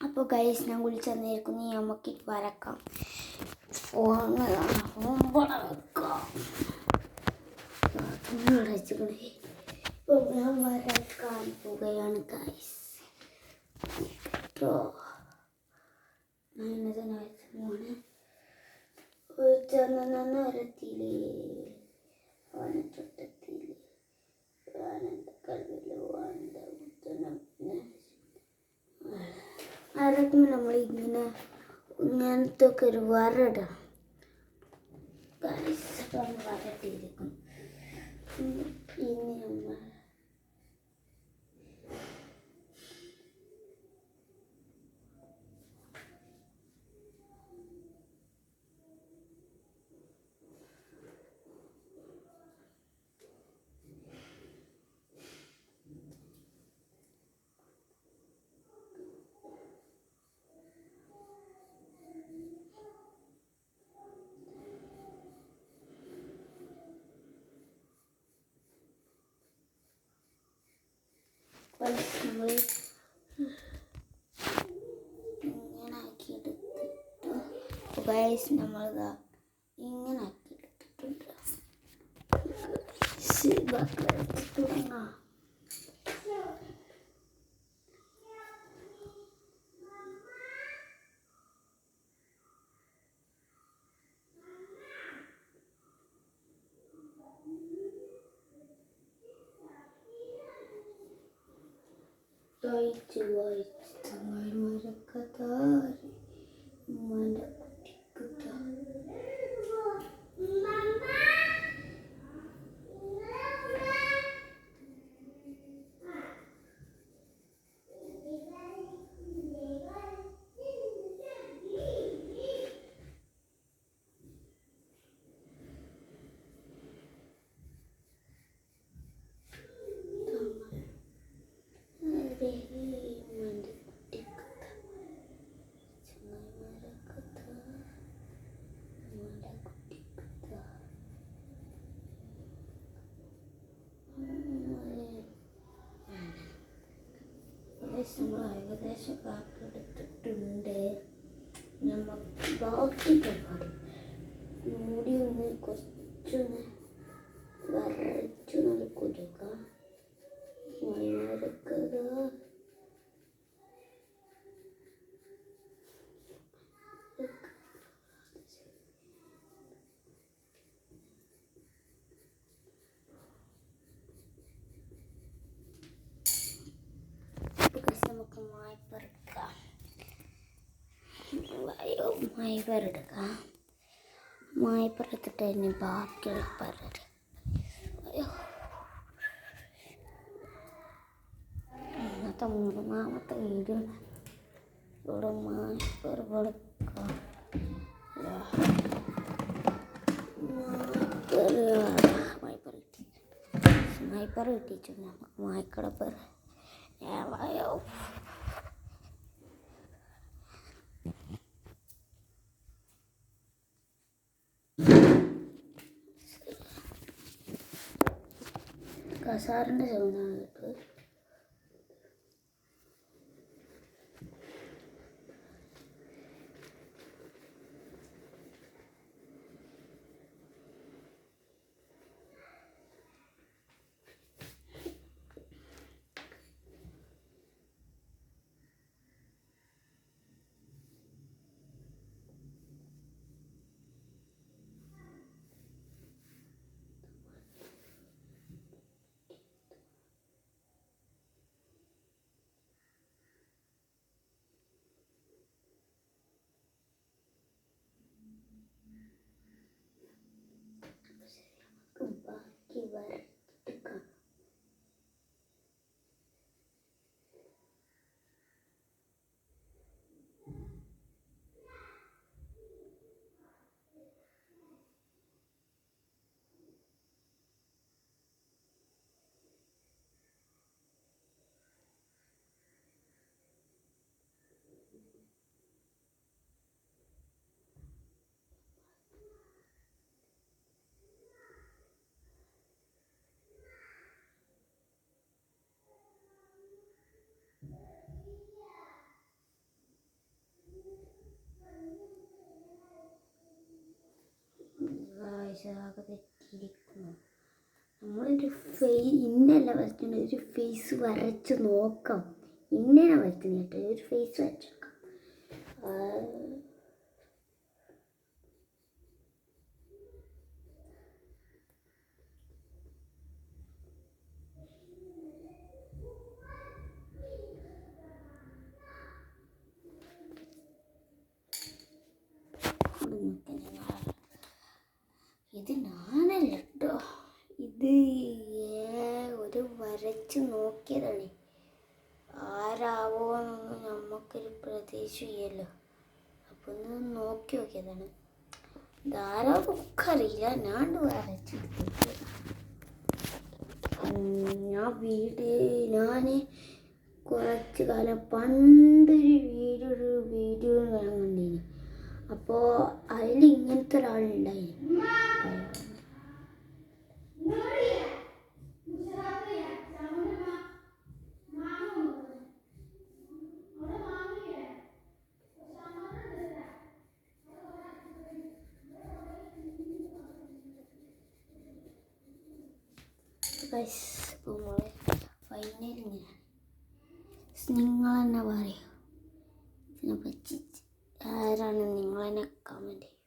അപ്പോൾ ഗൈസ് ഞാൻ വിളിച്ചെന്നിരിക്കുന്നു നമുക്ക് വരക്കാം. ഫോൺ വെക്കാം. ഇപ്പോൾ ഞാൻ വരക്കാൻ പോവുകയാണ് ഗൈസ്. ഞാൻ തന്നെ വരച്ച മോനെ ഒരത്തിലേ വാനച്ചോട്ടത്തിലേ ആനന്ദ കൽവിലോ ആനന്ദ അതൊക്കെ നമ്മൾ ഇങ്ങനത്തെ ഒക്കെ ഒരു വരയിടണം ഗൈസ്. അപ്പം വരട്ടിയിരിക്കും. പിന്നെ നമ്മൾ ഇങ്ങനെ ആക്കിയെടുത്തിട്ട് ഗൈസ് നമ്മളിതാ ഇങ്ങനെ ആക്കിയെടുത്തിട്ടുണ്ട്. തുടങ്ങാം. വായിച്ച് ചങ്ങായിമാരൊക്കെ ഉമ്മാൻ്റെ കുട്ടിക്ക് നമ്മൾ ഏകദേശം കാക്കെടുത്തിട്ടുണ്ട്. നമുക്ക് ബാക്കി പാടും കൂടി ഒന്ന് കുറച്ചൊന്ന് വരച്ചു കൊടുക്കാം. നമുക്ക് മായ്പറെടുക്കാം. മായ്പറെടുത്തിട്ട് തന്നെ ബാക്കിയുള്ള പരട് ഇന്നത്തെ മൂന്നാമത്തെ വീഡിയോ ഇവിടെ മായ്പറെടുക്കാം. മായ്പറ കിട്ടിച്ചു നമുക്ക് മായ്ക്കടപ്പറ കസാറിൻ്റെ സൗണ്ടാണ് കേട്ടത്. ആകെ തെറ്റിയിരിക്കുന്നു. നമ്മളൊരു ഇന്നല്ല വരയ്ക്കേണ്ട, ഒരു ഫേസ് വരച്ച് നോക്കാം. ഇന്നേനെ വരയ്ക്കുന്നിട്ട് ഒരു ഫേസ് വരച്ചേക്കാം. ഇത് ഞാനല്ല കേട്ടോ, ഇത് ഒരു വരച്ച് നോക്കിയതാണ്. ആരാവോന്നൊന്നും നമുക്കൊരു പ്രതീക്ഷയില്ലല്ലോ. അപ്പോൾ ഒന്ന് നോക്കി നോക്കിയതാണ്. ഇതാരാ നമുക്കറിയില്ല. ഞാൻ വരച്ചെടുത്തിട്ട് ഞാൻ കുറച്ച് കാലം പണ്ടൊരു വീഡിയോ ഞാൻ കണ്ടിനി. അപ്പോൾ അതിൽ ഇങ്ങനത്തെ ഒരാളുണ്ടായി. ഇപ്പോൾ മോളെ ഫൈനൽ ഇങ്ങനെ നിങ്ങൾ തന്നെ പറയൂ ഇതിനെപ്പറ്റി. ആരാണ് നിങ്ങൾ തന്നെ കമൻറ്റ് ചെയ്യും.